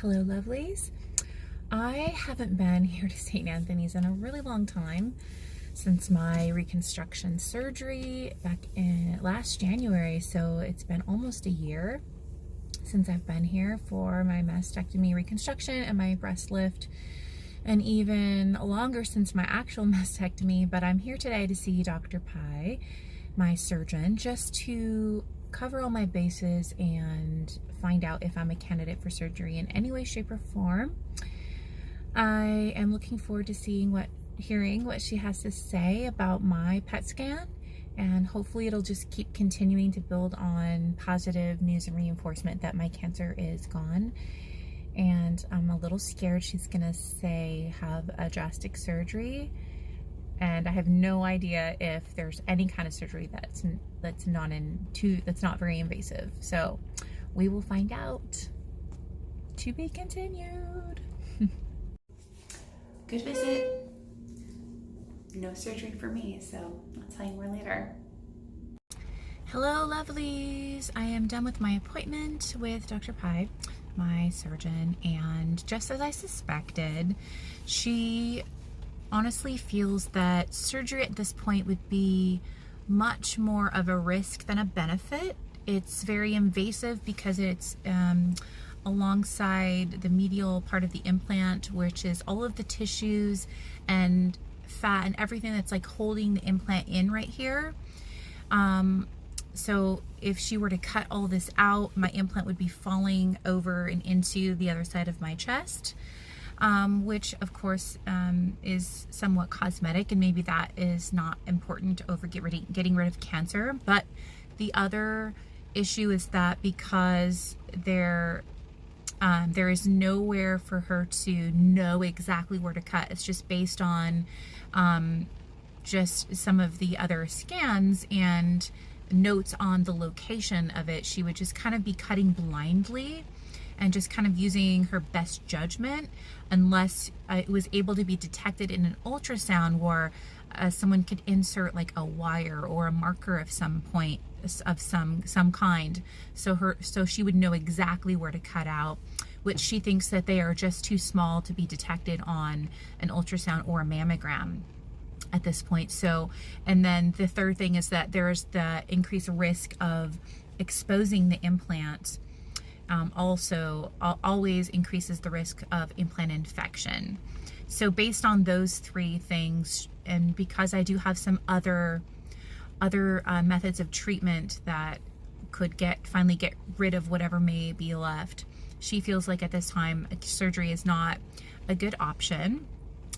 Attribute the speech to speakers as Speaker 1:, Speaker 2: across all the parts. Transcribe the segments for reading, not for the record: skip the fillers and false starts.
Speaker 1: Hello, lovelies. I haven't been here to St. Anthony's in a really long time, since my reconstruction surgery back in last January. So it's been almost a year since I've been here for my mastectomy reconstruction and my breast lift, and even longer since my actual mastectomy. But I'm here today to see Dr. Pai, my surgeon, just to cover all my bases and find out if I'm a candidate for surgery in any way, shape, or form. I am looking forward to hearing what she has to say about my PET scan, and hopefully it'll just keep continuing to build on positive news and reinforcement that my cancer is gone. And I'm a little scared she's gonna say have a drastic surgery, and I have no idea if there's any kind of surgery that's not very invasive. So we will find out. To be continued.
Speaker 2: Good visit. No surgery for me, so I'll tell you more later.
Speaker 1: Hello, lovelies. I am done with my appointment with Dr. Pai, my surgeon, and just as I suspected, she honestly feels that surgery at this point would be much more of a risk than a benefit. It's very invasive because it's alongside the medial part of the implant, which is all of the tissues and fat and everything that's like holding the implant in right here. So if she were to cut all this out, my implant would be falling over and into the other side of my chest, which of course is somewhat cosmetic, and maybe that is not important over getting rid of cancer. But the other issue is that because there is nowhere for her to know exactly where to cut. It's just based on just some of the other scans and notes on the location of it. She would just kind of be cutting blindly and just kind of using her best judgment, unless it was able to be detected in an ultrasound where someone could insert like a wire or a marker of some point of some kind, so she would know exactly where to cut out, which she thinks that they are just too small to be detected on an ultrasound or a mammogram at this point. So, and then the third thing is that there's the increased risk of exposing the implant. Also always increases the risk of implant infection. So based on those three things, and because I do have some other methods of treatment that could finally get rid of whatever may be left, she feels like at this time surgery is not a good option,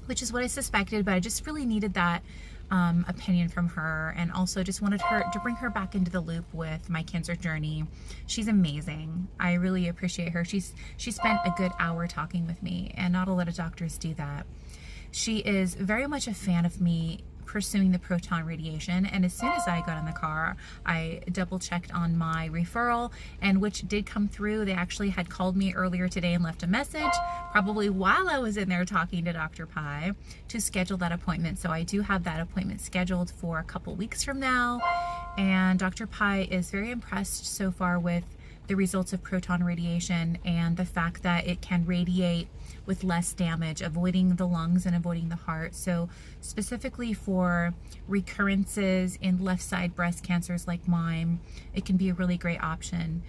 Speaker 1: which is what I suspected. But I just really needed that opinion from her, and also just wanted her to bring her back into the loop with my cancer journey. She's amazing. I really appreciate her. She spent a good hour talking with me, and not a lot of doctors do that. She is very much a fan of me pursuing the proton radiation, and as soon as I got in the car, I double checked on my referral, and which did come through. They actually had called me earlier today and left a message, probably while I was in there talking to Dr. Pai, to schedule that appointment. So I do have that appointment scheduled for a couple weeks from now, and Dr. Pai is very impressed so far with the results of proton radiation and the fact that it can radiate with less damage, avoiding the lungs and avoiding the heart. So specifically for recurrences in left side breast cancers like mine, it can be a really great option.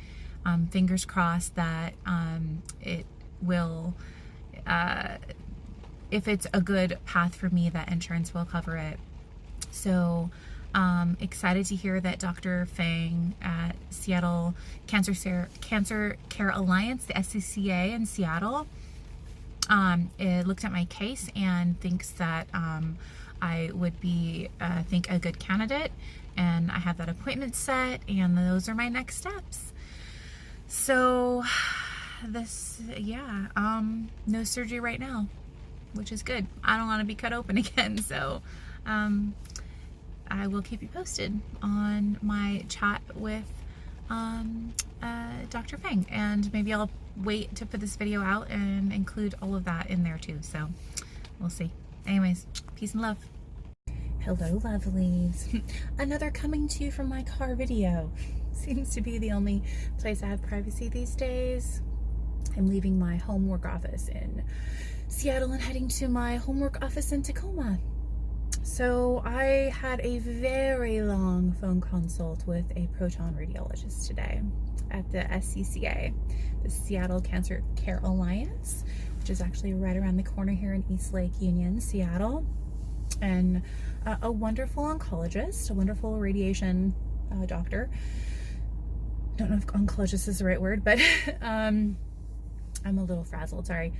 Speaker 1: Fingers crossed that it will, if it's a good path for me, that insurance will cover it. So excited to hear that Dr. Fang at Seattle Cancer Care Alliance, the SCCA in Seattle, it looked at my case and thinks that I would be, I think, a good candidate, and I have that appointment set, and those are my next steps. So this, yeah, no surgery right now, which is good. I don't want to be cut open again, so I will keep you posted on my chat with Dr. Fang, and maybe I'll wait to put this video out and include all of that in there too. So we'll see. Anyways, peace and love. Hello, lovelies. Another coming to you from my car video. Seems to be the only place I have privacy these days. I'm leaving my homework office in Seattle and heading to my homework office in Tacoma. So I had a very long phone consult with a proton radiologist today at the SCCA, the Seattle Cancer Care Alliance, which is actually right around the corner here in East Lake Union, Seattle. And a wonderful oncologist, a wonderful radiation doctor. Don't know if oncologist is the right word, but I'm a little frazzled, sorry.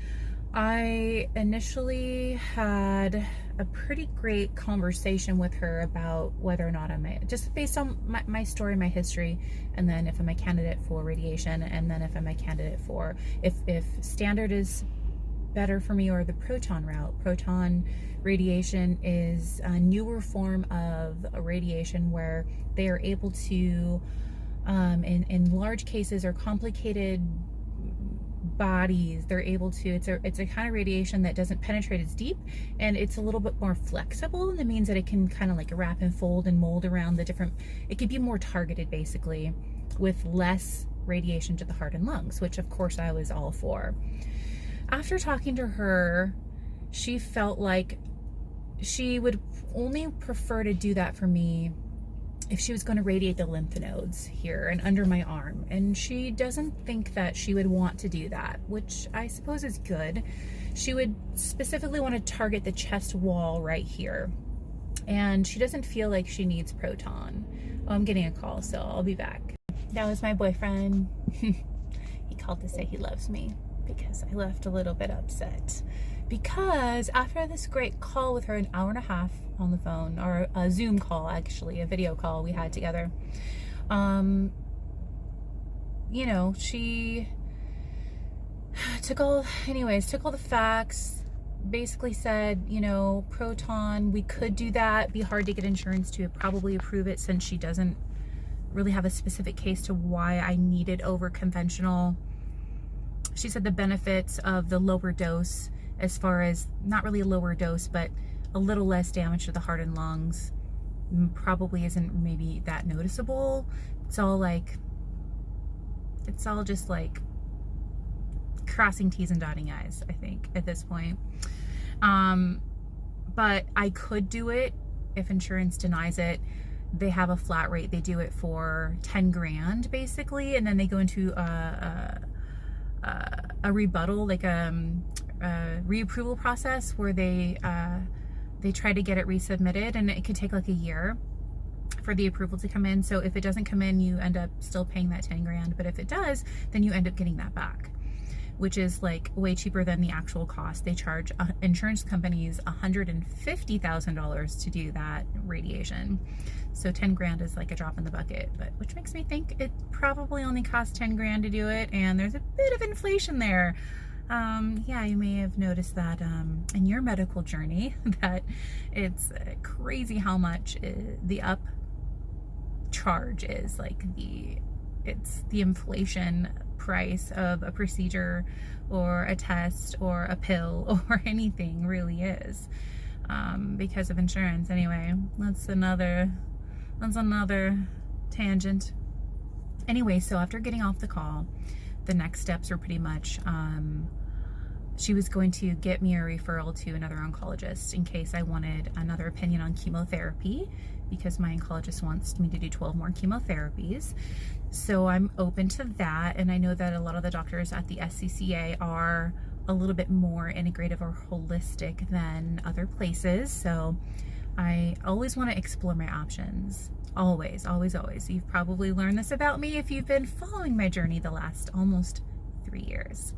Speaker 1: I initially had a pretty great conversation with her about whether or not just based on my story, my history, and then if I'm a candidate for radiation, and then if I'm a candidate for, if standard is better for me or the proton route. Proton radiation is a newer form of a radiation where they are able to, in large cases or complicated bodies, they're able to, it's a kind of radiation that doesn't penetrate as deep, and it's a little bit more flexible, and that means that it can kind of like wrap and fold and mold around the different, it could be more targeted basically, with less radiation to the heart and lungs, which of course I was all for. After talking to her, she felt like she would only prefer to do that for me if she was going to radiate the lymph nodes here and under my arm. And she doesn't think that she would want to do that, which I suppose is good. She would specifically want to target the chest wall right here. And she doesn't feel like she needs proton. Oh, I'm getting a call, so I'll be back. That was my boyfriend. He called to say he loves me because I left a little bit upset. Because after this great call with her, an hour and a half on the phone, or a Zoom call, actually, a video call we had together, you know, she took all the facts, basically said, you know, proton, we could do that, be hard to get insurance to probably approve it since she doesn't really have a specific case to why I needed over conventional. She said the benefits of the lower dose, as far as not really a lower dose, but a little less damage to the heart and lungs, probably isn't maybe that noticeable. It's all just like crossing T's and dotting I's, I think, at this point. But I could do it if insurance denies it. They have a flat rate. They do it for 10 grand basically, and then they go into a rebuttal, like a reapproval process where they try to get it resubmitted, and it could take like a year for the approval to come in. So if it doesn't come in, you end up still paying that 10 grand, but if it does, then you end up getting that back, which is like way cheaper than the actual cost. They charge insurance companies $150,000 to do that radiation. So 10 grand is like a drop in the bucket, but which makes me think it probably only costs 10 grand to do it, and there's a bit of inflation there. Yeah, you may have noticed that in your medical journey that it's crazy how much the upcharge is, like it's the inflation price of a procedure or a test or a pill or anything really is, because of insurance. Anyway, that's another tangent. Anyway, so after getting off the call, the next steps were pretty much, she was going to get me a referral to another oncologist in case I wanted another opinion on chemotherapy, because my oncologist wants me to do 12 more chemotherapies. So I'm open to that, and I know that a lot of the doctors at the SCCA are a little bit more integrative or holistic than other places, so I always want to explore my options. Always, always, always. You've probably learned this about me if you've been following my journey the last almost 3 years.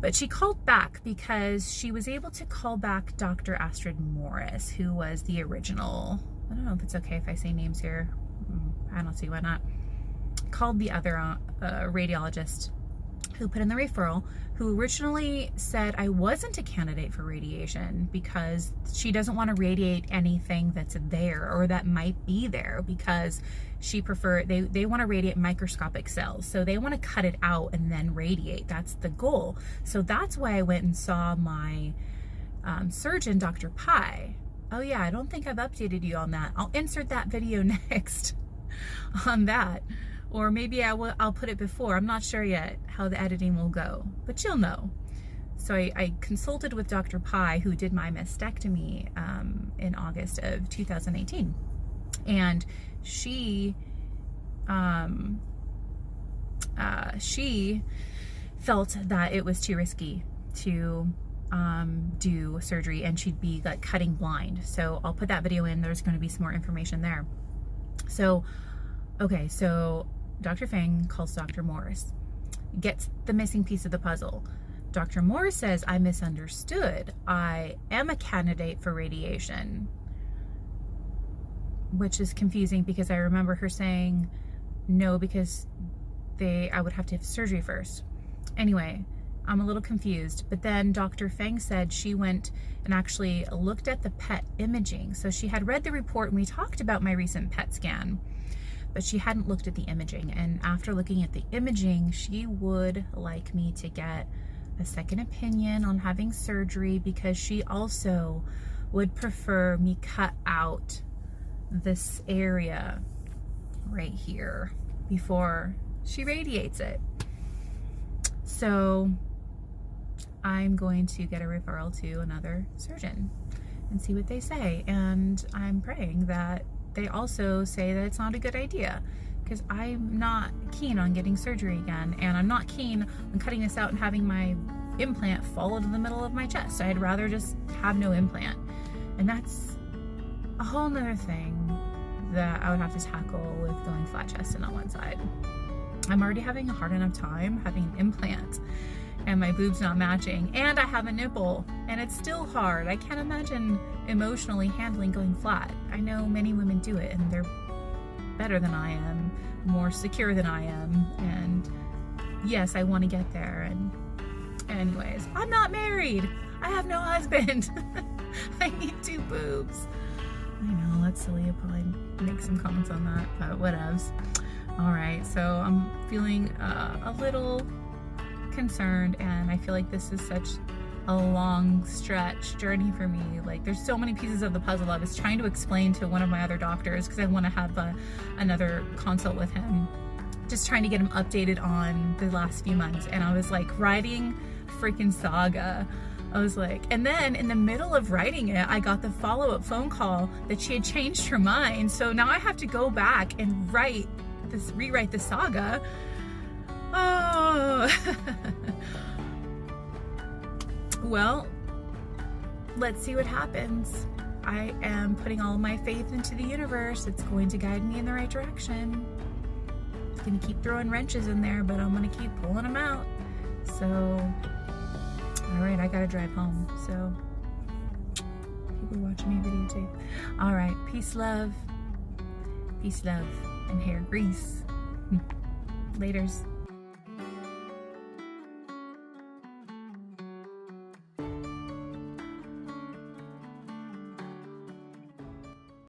Speaker 1: But she called back because she was able to call back Dr. Astrid Morris, who was the original, I don't know if it's okay if I say names here, I don't see why not, called the other radiologist who put in the referral, who originally said I wasn't a candidate for radiation because she doesn't want to radiate anything that's there or that might be there, because they want to radiate microscopic cells. So they want to cut it out and then radiate. That's the goal. So that's why I went and saw my surgeon, Dr. Pai. Oh yeah, I don't think I've updated you on that. I'll insert that video next on that. Or maybe I'll put it before. I'm not sure yet how the editing will go, but you'll know. So I consulted with Dr. Pai, who did my mastectomy in August of 2018. And she felt that it was too risky to do surgery, and she'd be like cutting blind. So I'll put that video in. There's going to be some more information there. So, okay, so Dr. Feng calls Dr. Morris, gets the missing piece of the puzzle. Dr. Morris says, I misunderstood. I am a candidate for radiation, which is confusing because I remember her saying no, because I would have to have surgery first. Anyway, I'm a little confused. But then Dr. Feng said she went and actually looked at the PET imaging. So she had read the report, and we talked about my recent PET scan, but she hadn't looked at the imaging. And after looking at the imaging, she would like me to get a second opinion on having surgery, because she also would prefer me cut out this area right here before she radiates it. So I'm going to get a referral to another surgeon and see what they say. And I'm praying that they also say that it's not a good idea, because I'm not keen on getting surgery again, and I'm not keen on cutting this out and having my implant fall into the middle of my chest. I'd rather just have no implant. And that's a whole nother thing that I would have to tackle with going flat chested on one side. I'm already having a hard enough time having an implant and my boobs not matching, and I have a nipple, and it's still hard. I can't imagine emotionally handling going flat. I know many women do it, and they're better than I am, more secure than I am, and yes, I want to get there. And anyways, I'm not married. I have no husband. I need 2 boobs. I know, that's silly. I'll probably make some comments on that, but whatevs. All right, so I'm feeling a little concerned, and I feel like this is such a long stretch journey for me. Like, there's so many pieces of the puzzle. I was trying to explain to one of my other doctors, because I want to have another consult with him, just trying to get him updated on the last few months. And I was like writing freaking saga. I was like, and then in the middle of writing it, I got the follow-up phone call that she had changed her mind. So now I have to go back and rewrite the saga. Oh. Well, let's see what happens. I am putting all my faith into the universe. It's going to guide me in the right direction. It's going to keep throwing wrenches in there, but I'm going to keep pulling them out. So, all right, I got to drive home. So, people watching me videotape. All right, peace, love, and hair grease. Laters.